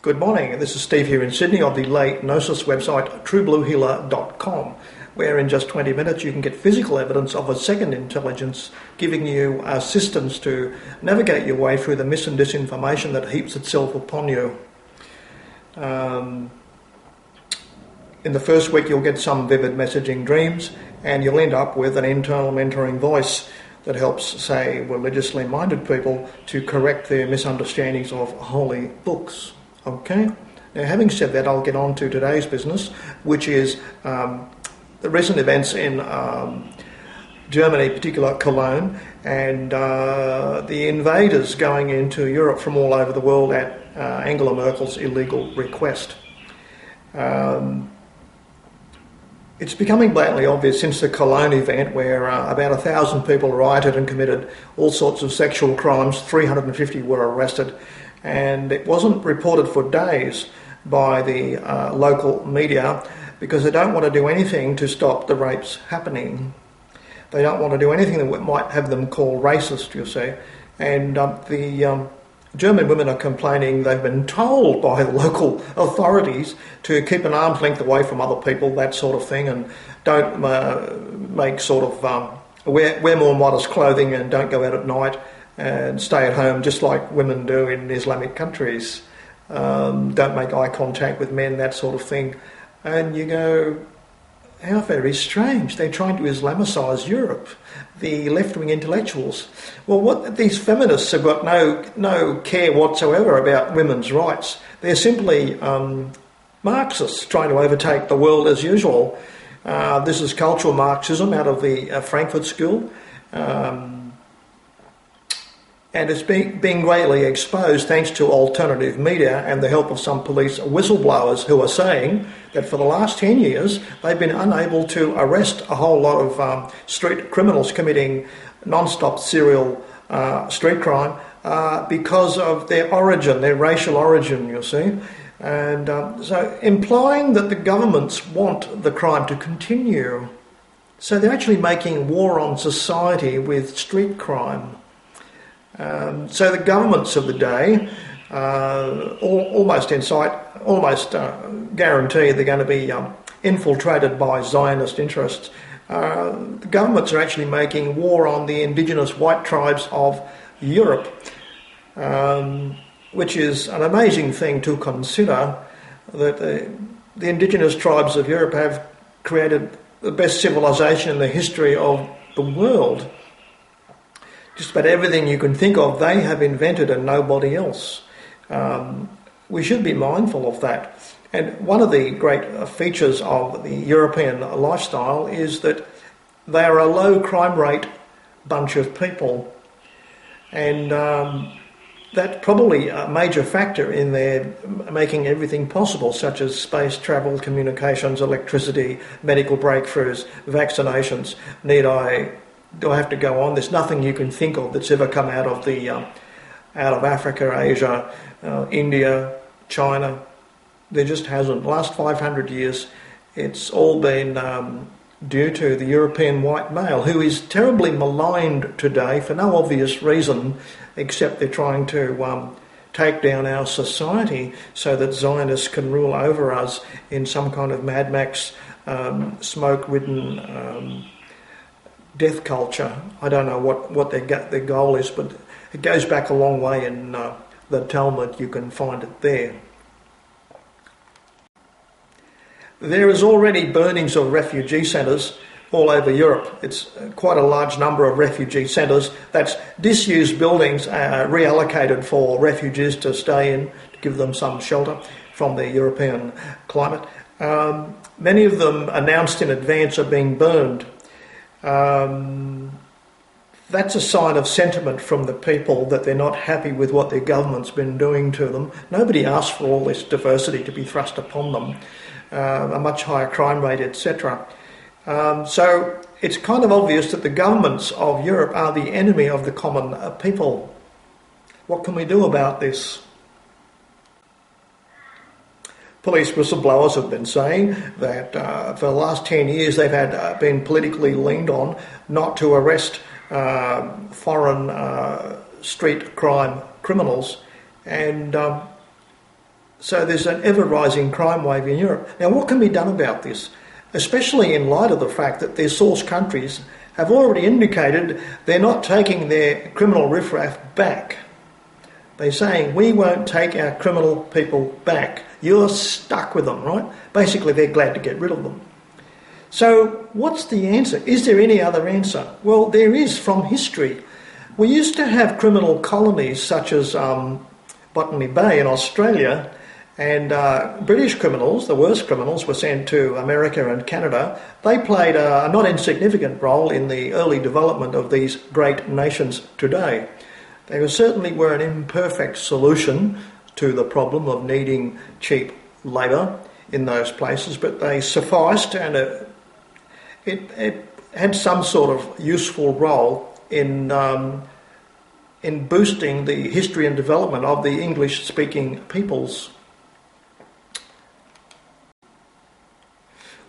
Good morning, this is Steve here in Sydney of the late Gnosis website truebluehealer.com, where in just 20 minutes you can get physical evidence of a second intelligence giving you assistance to navigate your way through the mis and disinformation that heaps itself upon you. In the first week you'll get some vivid messaging dreams, and you'll end up with an internal mentoring voice that helps, say, religiously minded people to correct their misunderstandings of holy books. Okay? Now, having said that, I'll get on to today's business, which is the recent events in Germany, particularly Cologne, and the invaders going into Europe from all over the world at Angela Merkel's illegal request. It's becoming blatantly obvious since the Cologne event, where about 1,000 people rioted and committed all sorts of sexual crimes, 350 were arrested, and it wasn't reported for days by the local media because they don't want to do anything to stop the rapes happening. They don't want to do anything that might have them called racist, you see. And the German women are complaining they've been told by the local authorities to keep an arm's length away from other people, that sort of thing, and don't make sort of wear more modest clothing and don't go out at night and stay at home just like women do in Islamic countries. Don't make eye contact with men, that sort of thing. And you go, how very strange. They're trying to Islamicise Europe, the left-wing intellectuals. Well, what these feminists have got no care whatsoever about women's rights. They're simply Marxists trying to overtake the world as usual. This is cultural Marxism out of the Frankfurt School. And it's being greatly exposed thanks to alternative media and the help of some police whistleblowers who are saying that for the last 10 years they've been unable to arrest a whole lot of street criminals committing non-stop serial street crime because of their origin, their racial origin, you see. And so implying that the governments want the crime to continue. So they're actually making war on society with street crime. So the governments of the day almost guarantee they're going to be infiltrated by Zionist interests. The governments are actually making war on the indigenous white tribes of Europe, which is an amazing thing to consider, that the indigenous tribes of Europe have created the best civilization in the history of the world. Just about everything you can think of, they have invented and nobody else. We should be mindful of that. And one of the great features of the European lifestyle is that they are a low crime rate bunch of people. And that's probably a major factor in their making everything possible, such as space travel, communications, electricity, medical breakthroughs, vaccinations. Do I have to go on? There's nothing you can think of that's ever come out of Africa, Asia, India, China. There just hasn't. The last 500 years, it's all been due to the European white male, who is terribly maligned today for no obvious reason, except they're trying to take down our society so that Zionists can rule over us in some kind of Mad Max, smoke-ridden death culture. I don't know what their goal is, but it goes back a long way in the Talmud. You can find it there. There is already burnings of refugee centres all over Europe. It's quite a large number of refugee centres. That's disused buildings reallocated for refugees to stay in, to give them some shelter from the European climate. Many of them announced in advance are being burned. That's a sign of sentiment from the people that they're not happy with what their government's been doing to them. Nobody asked for all this diversity to be thrust upon them, a much higher crime rate, etc. So it's kind of obvious that the governments of Europe are the enemy of the common people. What can we do about this? Police whistleblowers have been saying that for the last 10 years they've been politically leaned on not to arrest foreign street crime criminals, and So there's an ever-rising crime wave in Europe. Now, what can be done about this? Especially in light of the fact that their source countries have already indicated they're not taking their criminal riffraff back. They're saying, we won't take our criminal people back. You're stuck with them, right? Basically, they're glad to get rid of them. So what's the answer? Is there any other answer? Well, there is from history. We used to have criminal colonies such as Botany Bay in Australia, and British criminals, the worst criminals, were sent to America and Canada. They played a not insignificant role in the early development of these great nations today. They certainly were an imperfect solution to the problem of needing cheap labour in those places, but they sufficed, and it had some sort of useful role in boosting the history and development of the English-speaking peoples.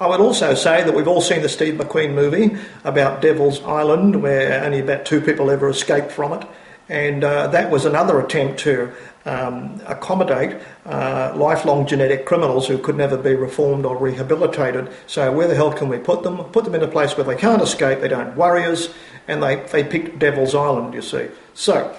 I would also say that we've all seen the Steve McQueen movie about Devil's Island, where only about 2 people ever escaped from it. And that was another attempt to accommodate lifelong genetic criminals who could never be reformed or rehabilitated. So where the hell can we put them? Put them in a place where they can't escape, they don't worry us, and they picked Devil's Island, you see. So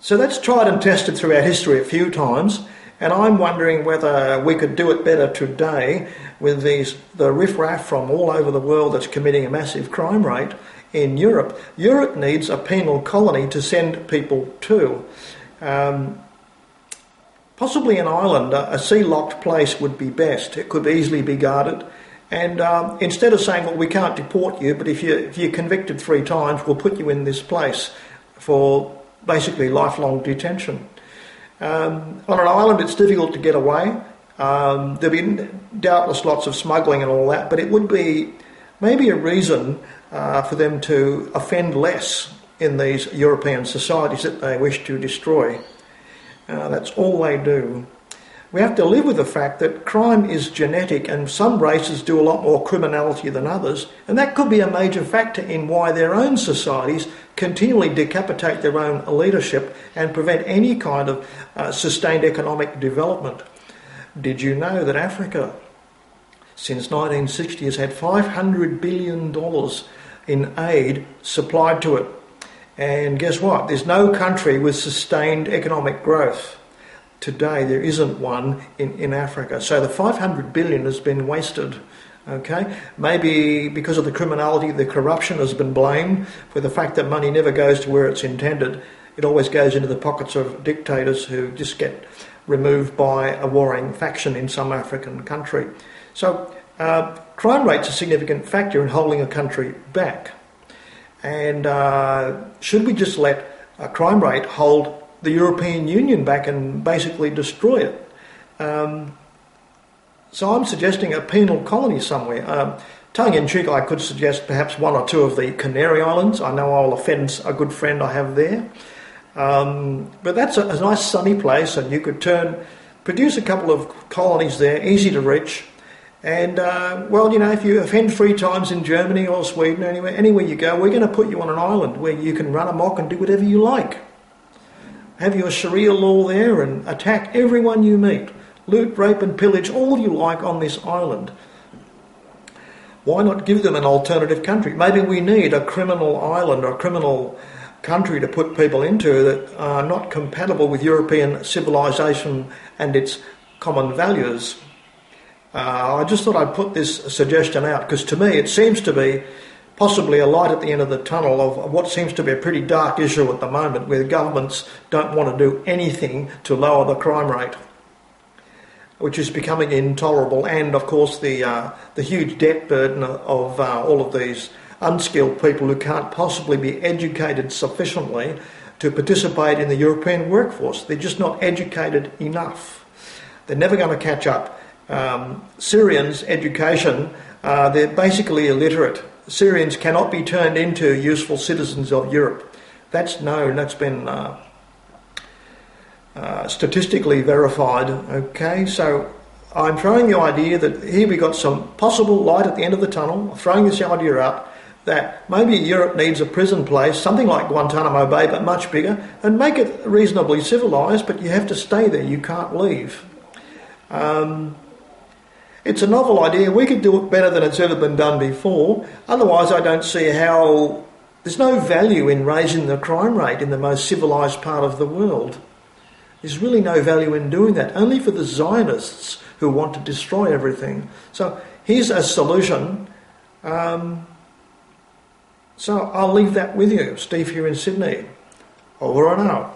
that's tried and tested throughout history a few times, and I'm wondering whether we could do it better today with the riffraff from all over the world that's committing a massive crime rate in Europe. Europe needs a penal colony to send people to. Possibly an island, a sea-locked place would be best. It could easily be guarded. And instead of saying, well, we can't deport you, but if you're convicted 3 times, we'll put you in this place for basically lifelong detention. On an island, it's difficult to get away. There'll be doubtless lots of smuggling and all that, but it would be maybe a reason for them to offend less in these European societies that they wish to destroy. That's all they do. We have to live with the fact that crime is genetic, and some races do a lot more criminality than others, and that could be a major factor in why their own societies continually decapitate their own leadership and prevent any kind of sustained economic development. Did you know that Africa, since 1960, has had $500 billion in aid supplied to it? And guess what? There's no country with sustained economic growth. Today there isn't one in Africa. So the 500 billion has been wasted. Okay? Maybe because of the criminality, the corruption has been blamed for the fact that money never goes to where it's intended. It always goes into the pockets of dictators who just get removed by a warring faction in some African country. So crime rate's a significant factor in holding a country back. And should we just let a crime rate hold the European Union back and basically destroy it? So I'm suggesting a penal colony somewhere. Tongue-in-cheek, I could suggest perhaps 1 or 2 of the Canary Islands. I know I'll offend a good friend I have there. But that's a nice sunny place, and you could produce a couple of colonies there, easy to reach. And, if you offend 3 times in Germany or Sweden or anywhere you go, we're going to put you on an island where you can run amok and do whatever you like. Have your Sharia law there and attack everyone you meet. Loot, rape and pillage all you like on this island. Why not give them an alternative country? Maybe we need a criminal island or a criminal country to put people into that are not compatible with European civilization and its common values. I just thought I'd put this suggestion out because to me it seems to be possibly a light at the end of the tunnel of what seems to be a pretty dark issue at the moment, where governments don't want to do anything to lower the crime rate, which is becoming intolerable, and of course the huge debt burden of all of these unskilled people who can't possibly be educated sufficiently to participate in the European workforce. They're just not educated enough. They're never going to catch up. Syrians' education, they're basically illiterate. Syrians cannot be turned into useful citizens of Europe. That's known, that's been statistically verified. Okay, so I'm throwing the idea that here we got some possible light at the end of the tunnel. I'm throwing this idea out. that maybe Europe needs a prison place, something like Guantanamo Bay, but much bigger, and make it reasonably civilised, but you have to stay there, you can't leave. It's a novel idea. We could do it better than it's ever been done before. Otherwise, I don't see how... There's no value in raising the crime rate in the most civilised part of the world. There's really no value in doing that, only for the Zionists who want to destroy everything. So here's a solution. So I'll leave that with you. Steve here in Sydney. Over and out.